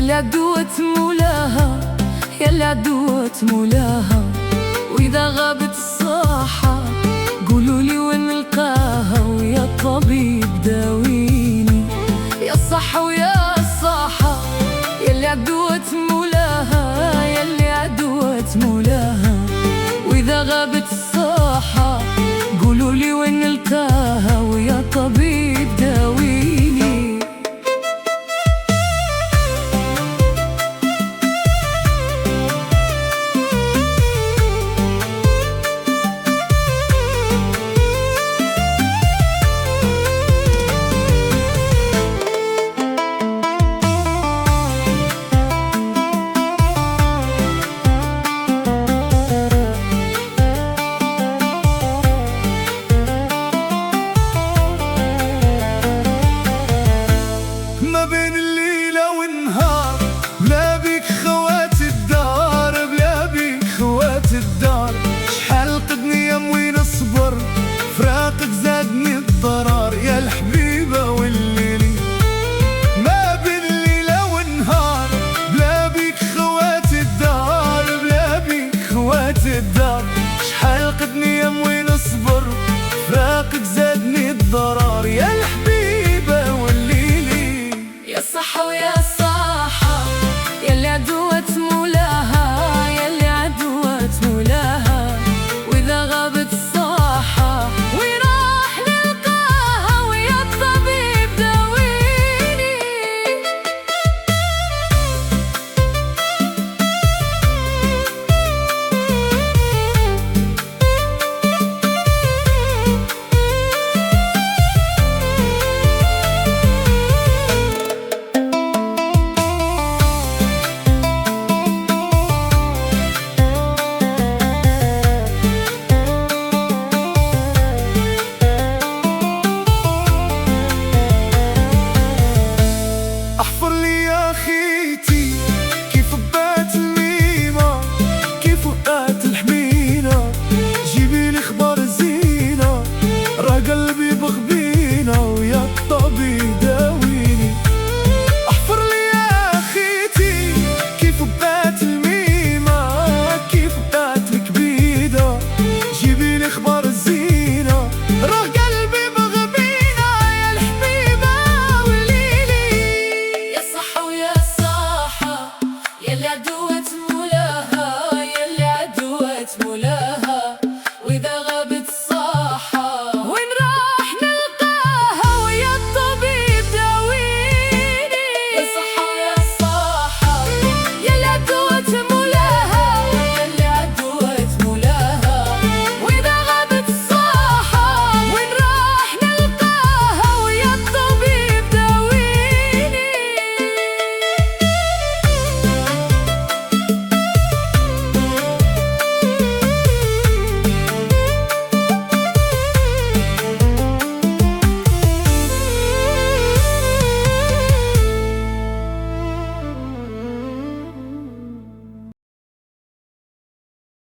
يلي عدوة مولاها، يلي عدوة مولاها. وإذا غابت الصاحة قولولي وين نلقاها، ويا طبيب داويني يا الصحة ويا الصاحة. يلي عدوة مولاها، يلي عدوة مولاها. وإذا غابت الصاحة قولولي وين نلقاها، ويا طبيب داويني. ما بين الليلة والنهار بلا بيك خوات الدار، بلا بيك خوات الدار. شحال قدني يا موين اصبر، فراقك زادني الضرار يا الحبيبة والليلي. ما بين الليلة والنهار بلا بيك خوات الدار، بلا بيك خوات الدار. شحال قدني يا موين اصبر، فراقك زادني الضرار يا الحبيبة والليلي. يا الصحة ويا الصاحة، يلي عدوة مولاها، يلي عدوة مولاها. وإذا غابت الصاحة وين راح نلقاها، ويا الطبيب داويني. احفر لي يا خيتي كيف بات الميمة، كيف وقعت الحمينة. جيبي لي خبر الزينة، راه قلبي بغبينة، ويا الطبيب داويني. احفر لي يا خيتي كيف بات الميمة، كيف وقعت الكبيدة. جيبي لي خبر الزينة، راه قلبي بغبينة، يا الحبيبة والليلي. يا الصحة ويا الصاحة، يلي عدوة مولاها، يلي عدوة مولاها.